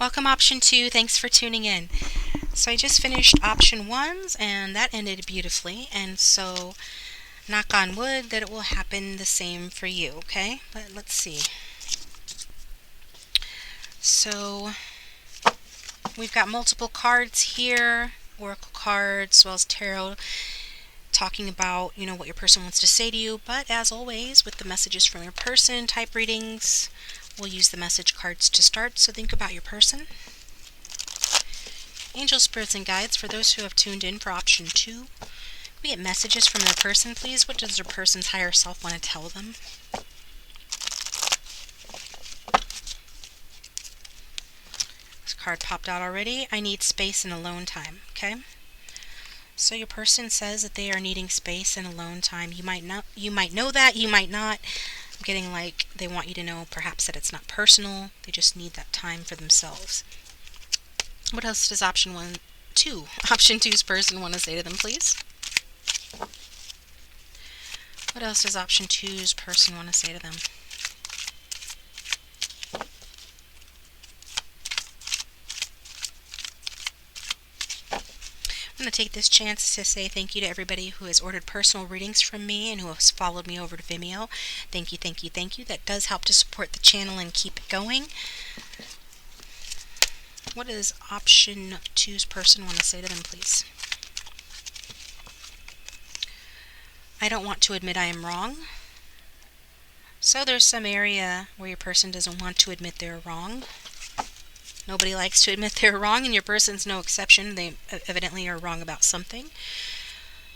Welcome option 2. Thanks for tuning in. So I just finished option 1s and that ended beautifully, and so knock on wood that it will happen the same for you, okay? But let's see. So we've got multiple cards here, oracle cards as well as tarot, talking about, what your person wants to say to you. But as always, with the messages from your person type readings, we'll use the message cards to start. So think about your person. Angel spirits and guides, for those who have tuned in for option 2, we get messages from their person, please. What does their person's higher self want to tell them? This card popped out already. I need space and alone time, okay? So your person says that they are needing space and alone time. You might know that, you might not. I'm getting like they want you to know perhaps that it's not personal. They just need that time for themselves. What else does option 2's person want to say to them, please? What else does option 2's person want to say to them? I'm going to take this chance to say thank you to everybody who has ordered personal readings from me and who has followed me over to Vimeo. Thank you, thank you, thank you. That does help to support the channel and keep it going. What does option 2's person want to say to them, please? I don't want to admit I am wrong. So there's some area where your person doesn't want to admit they're wrong. Nobody likes to admit they're wrong, and your person's no exception. They evidently are wrong about something.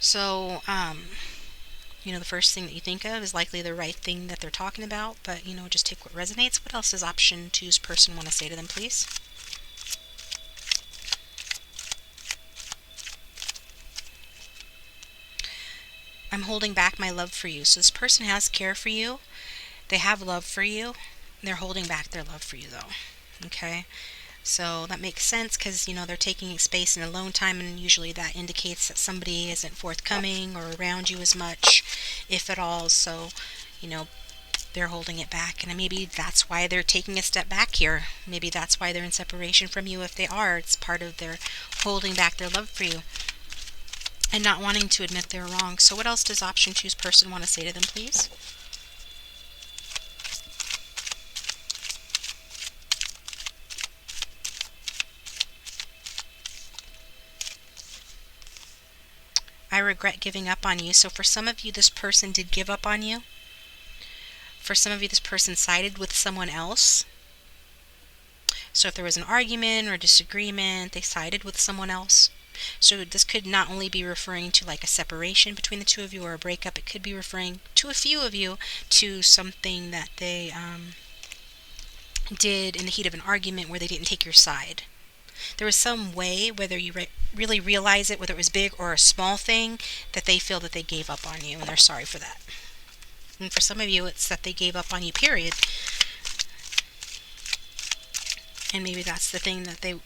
So, the first thing that you think of is likely the right thing that they're talking about, but, just take what resonates. What else does option 2's person want to say to them, please? I'm holding back my love for you. So this person has care for you. They have love for you. They're holding back their love for you, though. Okay? So that makes sense because, they're taking space and alone time, and usually that indicates that somebody isn't forthcoming or around you as much, if at all. So, they're holding it back, and maybe that's why they're taking a step back here. Maybe that's why they're in separation from you. If they are, it's part of their holding back their love for you and not wanting to admit they're wrong. So what else does option 2's person want to say to them, please? I regret giving up on you. So for some of you, this person did give up on you. For some of you, this person sided with someone else. So if there was an argument or disagreement, they sided with someone else. So this could not only be referring to like a separation between the two of you or a breakup, it could be referring to a few of you to something that they did in the heat of an argument where they didn't take your side. There was some way, whether you really realize it, whether it was big or a small thing, that they feel that they gave up on you and they're sorry for that. And for some of you, it's that they gave up on you, period. And maybe that's the thing that they,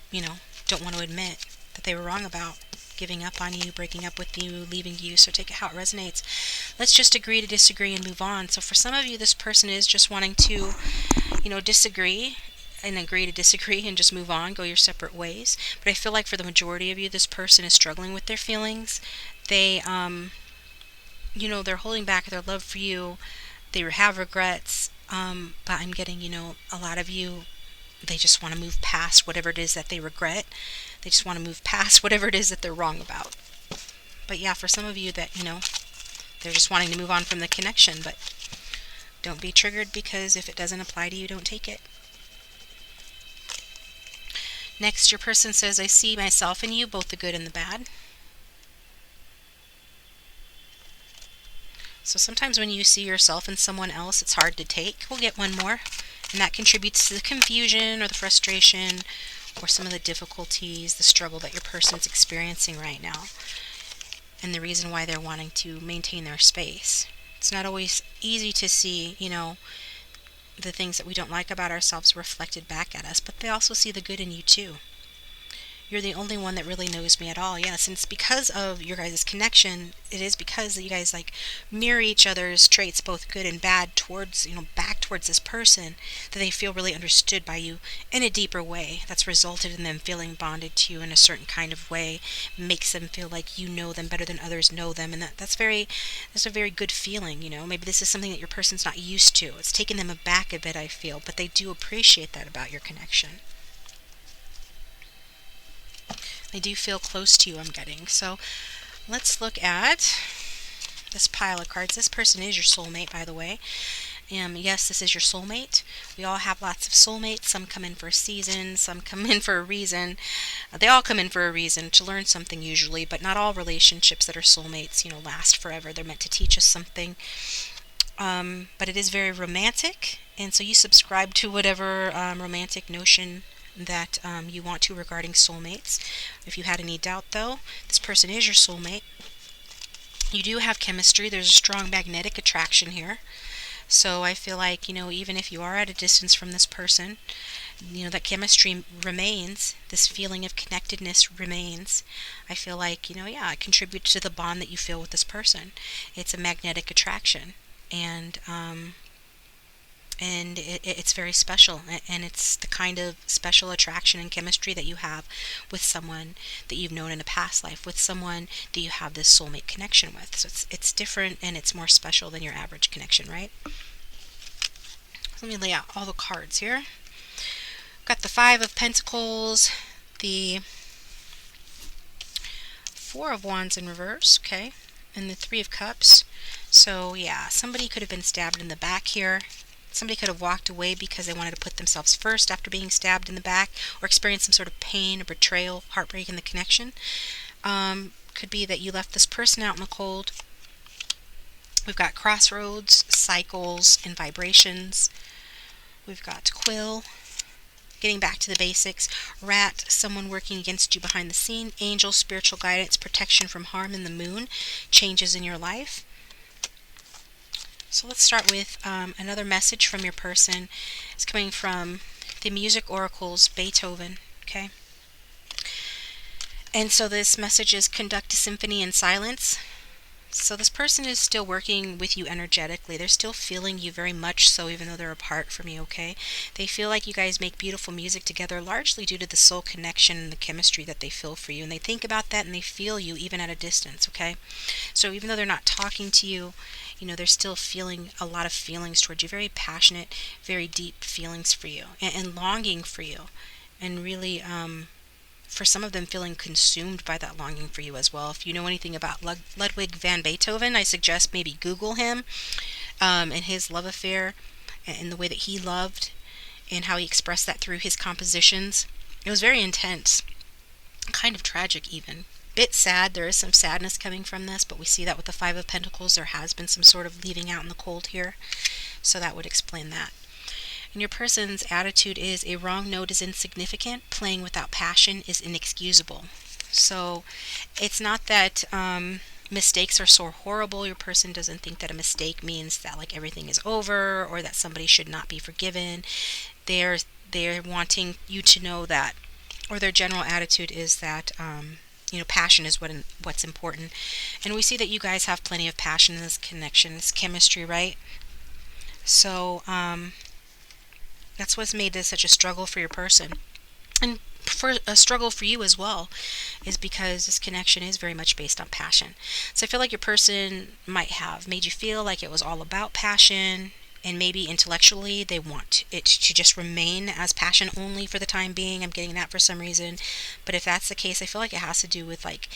don't want to admit that they were wrong about, giving up on you, breaking up with you, leaving you. So take it how it resonates. Let's just agree to disagree and move on. So for some of you, this person is just wanting to, disagree and agree to disagree and just move on, go your separate ways. But I feel like for the majority of you, this person is struggling with their feelings. They, they're holding back their love for you. They have regrets. But I'm getting, a lot of you, they just want to move past whatever it is that they regret. They just want to move past whatever it is that they're wrong about. But yeah, for some of you that, they're just wanting to move on from the connection. But don't be triggered, because if it doesn't apply to you, don't take it. Next, your person says, I see myself in you, both the good and the bad. So sometimes when you see yourself in someone else, it's hard to take. We'll get one more. And that contributes to the confusion or the frustration or some of the difficulties, the struggle that your person's experiencing right now. And the reason why they're wanting to maintain their space. It's not always easy to see, the things that we don't like about ourselves reflected back at us, but they also see the good in you too. You're the only one that really knows me at all. Yes, and it's because of your guys' connection. It is because that you guys like mirror each other's traits, both good and bad, towards, back towards this person, that they feel really understood by you in a deeper way. That's resulted in them feeling bonded to you in a certain kind of way, makes them feel like you know them better than others know them, and that's a very good feeling. Maybe this is something that your person's not used to. It's taken them aback a bit, I feel, but they do appreciate that about your connection. They do feel close to you, I'm getting. So let's look at this pile of cards. This person is your soulmate, by the way. Yes, this is your soulmate. We all have lots of soulmates. Some come in for a season, some come in for a reason. They all come in for a reason, to learn something usually, but not all relationships that are soulmates, last forever. They're meant to teach us something. But it is very romantic, and so you subscribe to whatever romantic notion that you want to regarding soulmates. If you had any doubt, though, this person is your soulmate. You do have chemistry. There's a strong magnetic attraction here. So I feel like, even if you are at a distance from this person, that chemistry remains. This feeling of connectedness remains. I feel like, it contributes to the bond that you feel with this person. It's a magnetic attraction. And it's very special, and it's the kind of special attraction and chemistry that you have with someone that you've known in a past life, with someone that you have this soulmate connection with. So it's different, and it's more special than your average connection, right? Let me lay out all the cards here. Got the Five of Pentacles, the Four of Wands in reverse, okay, and the Three of Cups. So yeah, somebody could have been stabbed in the back here. Somebody could have walked away because they wanted to put themselves first after being stabbed in the back, or experienced some sort of pain or betrayal, heartbreak in the connection. Could be that you left this person out in the cold. We've got crossroads, cycles, and vibrations. We've got quill, getting back to the basics. Rat, someone working against you behind the scene. Angel, spiritual guidance, protection from harm. And the moon, changes in your life. So let's start with another message from your person. It's coming from the Music Oracles, Beethoven, okay? And so this message is conduct a symphony in silence. So this person is still working with you energetically. They're still feeling you very much so, even though they're apart from you, okay? They feel like you guys make beautiful music together, largely due to the soul connection and the chemistry that they feel for you. And they think about that, and they feel you even at a distance, okay? So even though they're not talking to you, they're still feeling a lot of feelings towards you, very passionate, very deep feelings for you, and longing for you. And really, for some of them, feeling consumed by that longing for you as well. If you know anything about Ludwig van Beethoven, I suggest maybe Google him and his love affair and the way that he loved and how he expressed that through his compositions. It was very intense, kind of tragic even. Bit sad. There is some sadness coming from this, but we see that with the Five of Pentacles. There has been some sort of leaving out in the cold here, so that would explain that. And your person's attitude is a wrong note is insignificant, playing without passion is inexcusable. So it's not that mistakes are so horrible. Your person doesn't think that a mistake means that like everything is over or that somebody should not be forgiven. They're wanting you to know that, or their general attitude is that passion is what's important. And we see that you guys have plenty of passion in this connection, this chemistry, right? So that's what's made this such a struggle for your person. And for a struggle for you as well, is because this connection is very much based on passion. So I feel like your person might have made you feel like it was all about passion, and maybe intellectually they want it to just remain as passion only for the time being. I'm getting that for some reason. But if that's the case, I feel like it has to do with like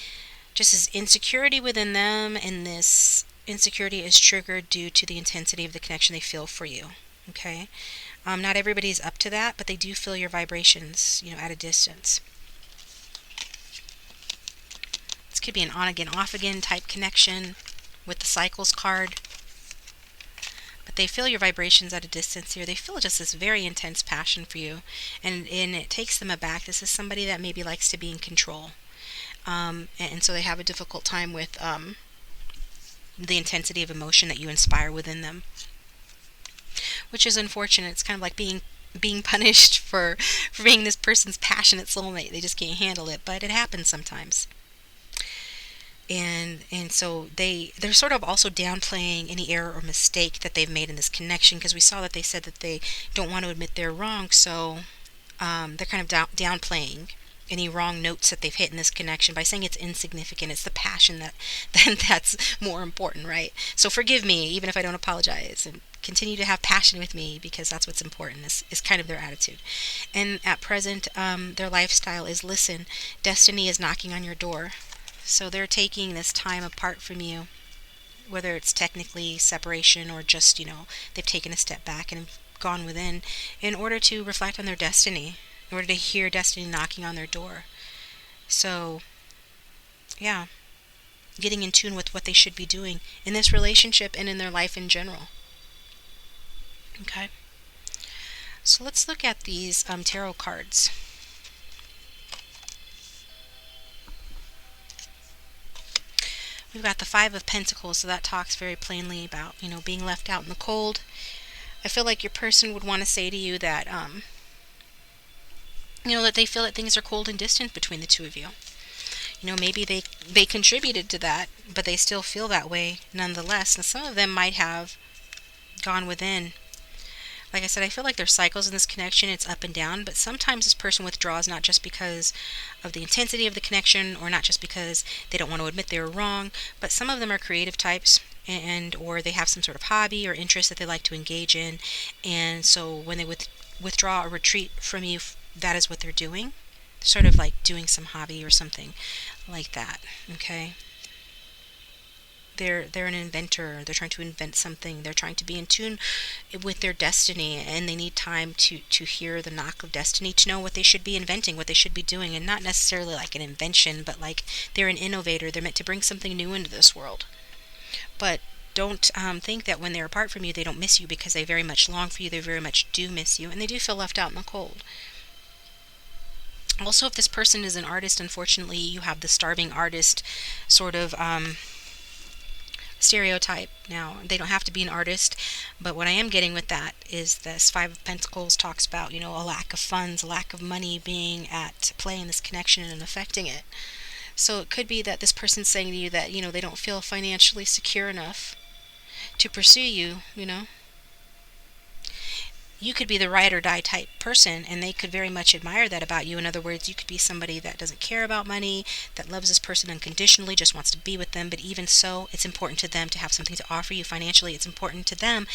just this insecurity within them, and this insecurity is triggered due to the intensity of the connection they feel for you. Okay? Not everybody's up to that, but they do feel your vibrations, at a distance. This could be an on again, off again type connection with the cycles card. But they feel your vibrations at a distance here. They feel just this very intense passion for you. And it takes them aback. This is somebody that maybe likes to be in control. And so they have a difficult time with the intensity of emotion that you inspire within them, which is unfortunate. It's kind of like being being punished for being this person's passionate soulmate. They just can't handle it, but it happens sometimes. And so they're sort of also downplaying any error or mistake that they've made in this connection, because we saw that they said that they don't want to admit they're wrong. So they're kind of downplaying any wrong notes that they've hit in this connection by saying it's insignificant. It's the passion that's more important, right? So forgive me, even if I don't apologize, and continue to have passion with me, because that's what's important, is kind of their attitude. And at present, their lifestyle is, listen, destiny is knocking on your door. So they're taking this time apart from you, whether it's technically separation or just, they've taken a step back and gone within in order to reflect on their destiny, in order to hear destiny knocking on their door. So, yeah, getting in tune with what they should be doing in this relationship and in their life in general. Okay. So let's look at these tarot cards. We've got the Five of Pentacles, so that talks very plainly about, being left out in the cold. I feel like your person would want to say to you that, that they feel that things are cold and distant between the two of you. Maybe they contributed to that, but they still feel that way nonetheless. And some of them might have gone within. Like I said, I feel like there's cycles in this connection. It's up and down, but sometimes this person withdraws not just because of the intensity of the connection, or not just because they don't want to admit they were wrong, but some of them are creative types, and or they have some sort of hobby or interest that they like to engage in, and so when they withdraw or retreat from you, that is what they're doing. They're sort of like doing some hobby or something like that. Okay. They're an inventor. They're trying to invent something. They're trying to be in tune with their destiny, and they need time to hear the knock of destiny, to know what they should be inventing, what they should be doing, and not necessarily like an invention, but like they're an innovator. They're meant to bring something new into this world. But don't think that when they're apart from you, they don't miss you, because they very much long for you. They very much do miss you, and they do feel left out in the cold. Also, if this person is an artist, unfortunately, you have the starving artist sort of stereotype. Now, they don't have to be an artist, but what I am getting with that is this Five of Pentacles talks about, a lack of funds, a lack of money being at play in this connection and affecting it. So it could be that this person's saying to you that, they don't feel financially secure enough to pursue you. You could be the ride or die type person, and they could very much admire that about you. In other words, you could be somebody that doesn't care about money, that loves this person unconditionally, just wants to be with them. But even so, it's important to them to have something to offer you financially. It's important to them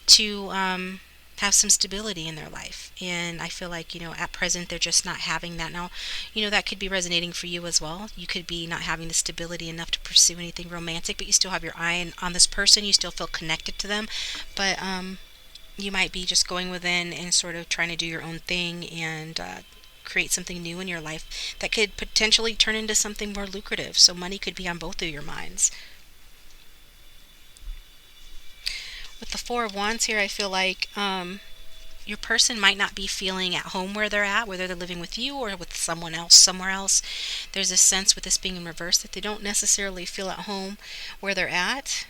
to have some stability in their life. And I feel like, at present, they're just not having that. Now, that could be resonating for you as well. You could be not having the stability enough to pursue anything romantic, but you still have your eye on this person. You still feel connected to them. But, you might be just going within and sort of trying to do your own thing and create something new in your life that could potentially turn into something more lucrative. So money could be on both of your minds. With the Four of Wands here, I feel like your person might not be feeling at home where they're at, whether they're living with you or with someone else somewhere else. There's a sense with this being in reverse that they don't necessarily feel at home where they're at.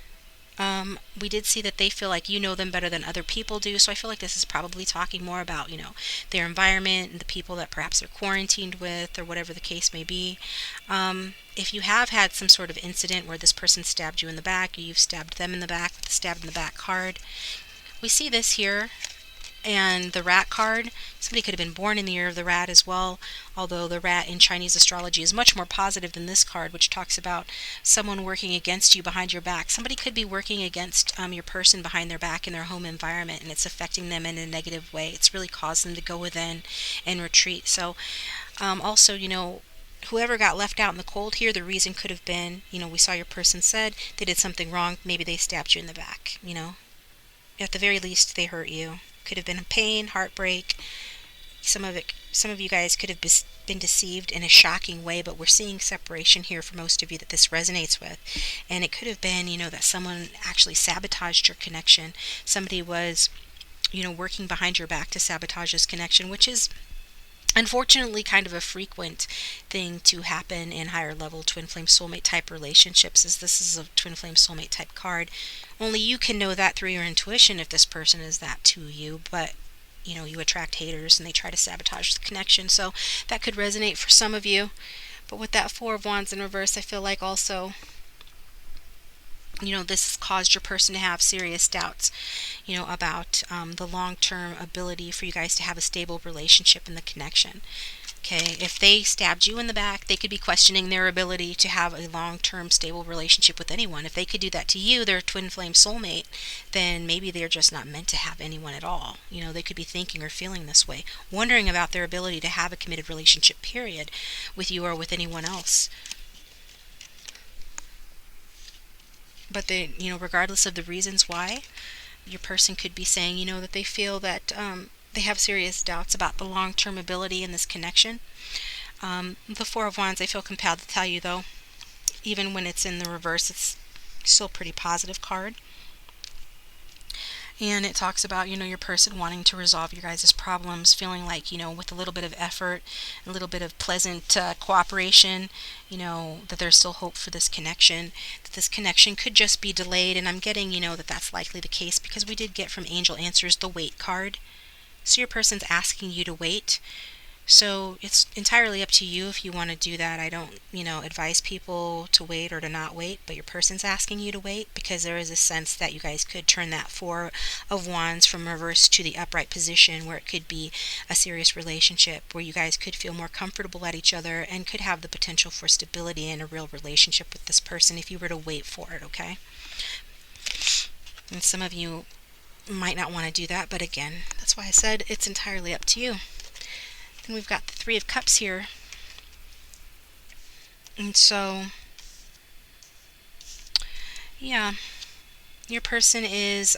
We did see that they feel like you know them better than other people do, so I feel like this is probably talking more about, their environment and the people that perhaps they're quarantined with, or whatever the case may be. If you have had some sort of incident where this person stabbed you in the back, or you've stabbed them in the back with the stabbed in the back card, we see this here. And the rat card, somebody could have been born in the year of the rat as well, although the rat in Chinese astrology is much more positive than this card, which talks about someone working against you behind your back. Somebody could be working against your person behind their back in their home environment, and it's affecting them in a negative way. It's really caused them to go within and retreat. So also, whoever got left out in the cold here, the reason could have been, we saw your person said they did something wrong. Maybe they stabbed you in the back, At the very least, they hurt you. Could have been pain, heartbreak. Some of you guys could have been deceived in a shocking way, but we're seeing separation here for most of you that this resonates with. And it could have been, that someone actually sabotaged your connection. Somebody was, working behind your back to sabotage this connection, which is unfortunately kind of a frequent thing to happen in higher level twin flame soulmate type relationships, as this is a twin flame soulmate type card. Only you can know that through your intuition if this person is that to you, but you attract haters and they try to sabotage the connection. So that could resonate for some of you. But with that Four of Wands in reverse, I feel like also, this has caused your person to have serious doubts, about the long-term ability for you guys to have a stable relationship in the connection. Okay, if they stabbed you in the back, they could be questioning their ability to have a long-term stable relationship with anyone. If they could do that to you, their twin flame soulmate, then maybe they're just not meant to have anyone at all. They could be thinking or feeling this way, wondering about their ability to have a committed relationship, period, with you or with anyone else. But they, regardless of the reasons why, your person could be saying, that they feel that they have serious doubts about the long-term ability in this connection. The Four of Wands, I feel compelled to tell you, though, even when it's in the reverse, it's still a pretty positive card. And it talks about, your person wanting to resolve your guys' problems, feeling like, with a little bit of effort, a little bit of pleasant cooperation, that there's still hope for this connection, that this connection could just be delayed. And I'm getting, that that's likely the case because we did get from Angel Answers the wait card. So your person's asking you to wait. So it's entirely up to you if you want to do that. I don't, advise people to wait or to not wait, but your person's asking you to wait because there is a sense that you guys could turn that Four of Wands from reverse to the upright position where it could be a serious relationship where you guys could feel more comfortable at each other and could have the potential for stability in a real relationship with this person if you were to wait for it, okay? And some of you might not want to do that, but again, that's why I said it's entirely up to you. Then we've got the Three of Cups here. And so, yeah, your person is,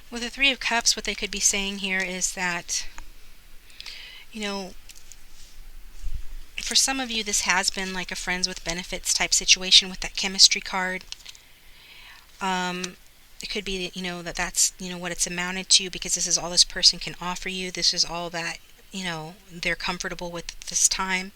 with the Three of Cups, what they could be saying here is that, for some of you, this has been like a friends with benefits type situation with that chemistry card. It could be that that's what it's amounted to because this is all this person can offer you. This is all that they're comfortable with at this time.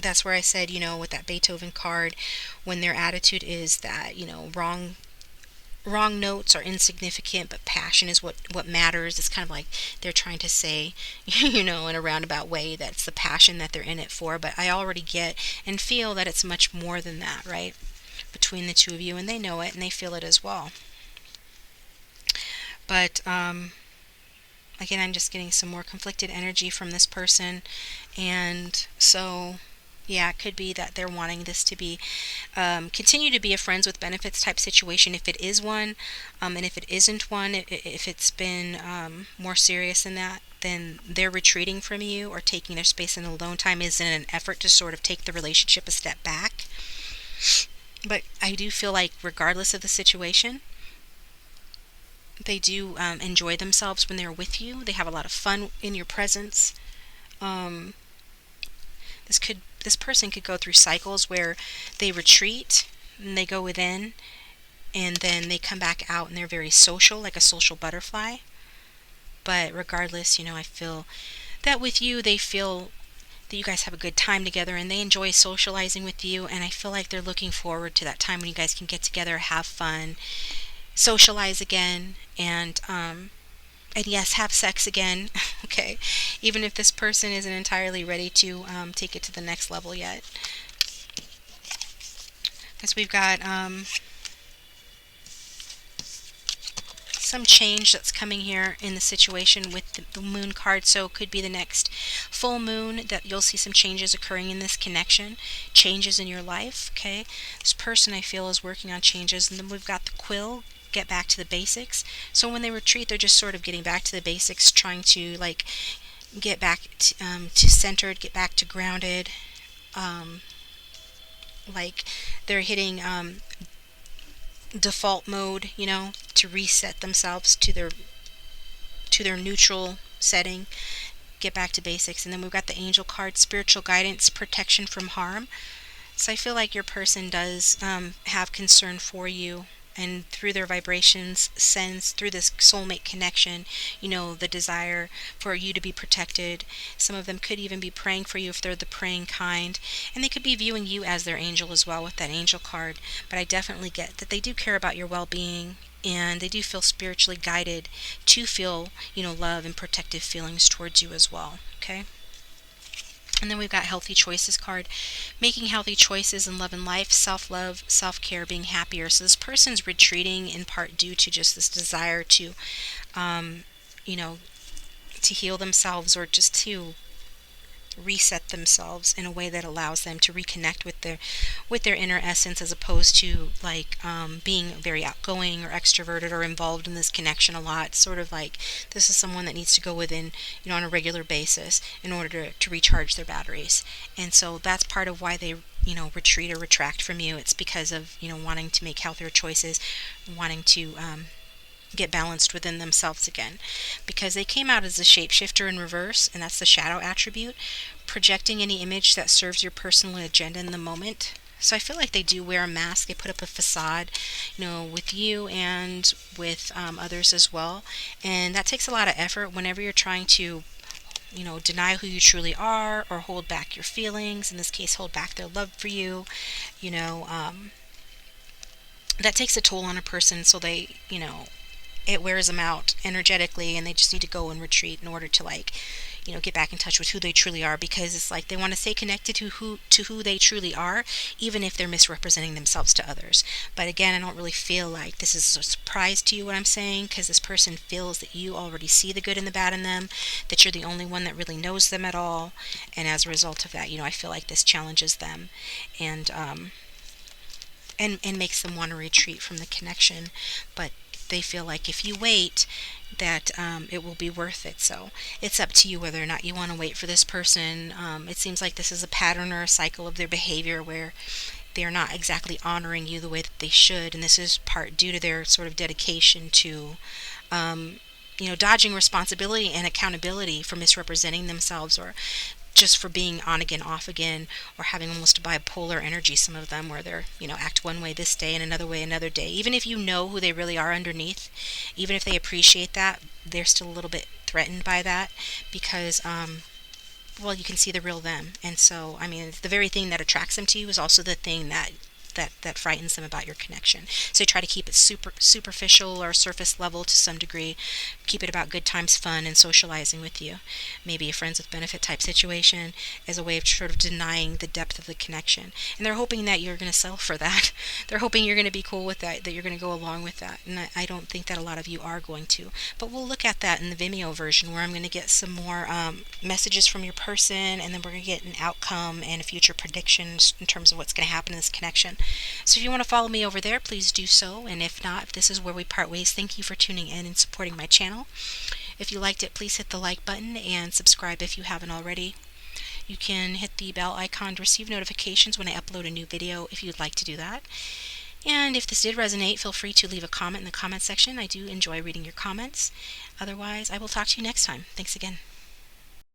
That's where I said with that Beethoven card, when their attitude is that wrong notes are insignificant, but passion is what matters. It's kind of like they're trying to say, in a roundabout way, that it's the passion that they're in it for. But I already get and feel that it's much more than that, right? Between the two of you, and they know it and they feel it as well. But again, I'm just getting some more conflicted energy from this person, and so yeah, it could be that they're wanting this to be continue to be a friends with benefits type situation if it is one, and if it isn't one, if it's been more serious than that, then they're retreating from you or taking their space in alone time is in an effort to sort of take the relationship a step back. But I do feel like regardless of the situation, they do enjoy themselves when they're with you. They have a lot of fun in your presence. This person could go through cycles where they retreat and they go within and then they come back out and they're very social, like a social butterfly. But regardless, I feel that with you, they feel that you guys have a good time together and they enjoy socializing with you, and I feel like they're looking forward to that time when you guys can get together, have fun, socialize again, and yes, have sex again. Okay, even if this person isn't entirely ready to take it to the next level yet, because we've got some change that's coming here in the situation with the moon card. So it could be the next full moon that you'll see some changes occurring in this connection, changes in your life. Okay, this person I feel is working on changes. And then we've got the quill, get back to the basics. So when they retreat, they're just sort of getting back to the basics, trying to like get back to centered, get back to grounded. Like they're hitting default mode, to reset themselves to their neutral setting, get back to basics. And then we've got the angel card, spiritual guidance, protection from harm. So I feel like your person does have concern for you and through their vibrations sense, through this soulmate connection, the desire for you to be protected. Some of them could even be praying for you if they're the praying kind, and they could be viewing you as their angel as well with that angel card. But I definitely get that they do care about your well-being, and they do feel spiritually guided to feel, love and protective feelings towards you as well. Okay. And then we've got healthy choices card, making healthy choices in love and life, self-love, self-care, being happier. So this person's retreating in part due to just this desire to, um, you know, to heal themselves, or just to reset themselves in a way that allows them to reconnect with their inner essence, as opposed to like being very outgoing or extroverted or involved in this connection a lot. Sort of like this is someone that needs to go within, on a regular basis in order to recharge their batteries. And so that's part of why they retreat or retract from you. It's because of wanting to make healthier choices, wanting to get balanced within themselves again, because they came out as a shapeshifter in reverse, and that's the shadow attribute, projecting any image that serves your personal agenda in the moment. So I feel like they do wear a mask. They put up a facade, with you and with others as well, and that takes a lot of effort whenever you're trying to deny who you truly are, or hold back your feelings, in this case hold back their love for you. you know um, that takes a toll on a person, so they it wears them out energetically, and they just need to go and retreat in order to get back in touch with who they truly are, because it's like they want to stay connected to who they truly are, even if they're misrepresenting themselves to others. But again, I don't really feel like this is a surprise to you what I'm saying, because this person feels that you already see the good and the bad in them, that you're the only one that really knows them at all, and as a result of that, I feel like this challenges them, and and makes them want to retreat from the connection. But they feel like if you wait, that it will be worth it. So it's up to you whether or not you want to wait for this person. It seems like this is a pattern or a cycle of their behavior where they're not exactly honoring you the way that they should, and this is part due to their sort of dedication to dodging responsibility and accountability for misrepresenting themselves, or just for being on again, off again, or having almost a bipolar energy, some of them, where they're, act one way this day and another way another day. Even if you know who they really are underneath, even if they appreciate that, they're still a little bit threatened by that, because, well, you can see the real them. And so, I mean, the very thing that attracts them to you is also the thing that frightens them about your connection. So you try to keep it superficial or surface level to some degree. Keep it about good times, fun, and socializing with you. Maybe a friends with benefit type situation, as a way of sort of denying the depth of the connection. And they're hoping that you're going to settle for that. They're hoping you're going to be cool with that you're going to go along with that. And I don't think that a lot of you are going to. But we'll look at that in the Vimeo version, where I'm going to get some more messages from your person, and then we're going to get an outcome and a future predictions in terms of what's going to happen in this connection. So if you want to follow me over there, please do so. And if not, if this is where we part ways, thank you for tuning in and supporting my channel. If you liked it, please hit the like button and subscribe if you haven't already. You can hit the bell icon to receive notifications when I upload a new video if you'd like to do that. And if this did resonate, feel free to leave a comment in the comment section. I do enjoy reading your comments. Otherwise, I will talk to you next time. Thanks again.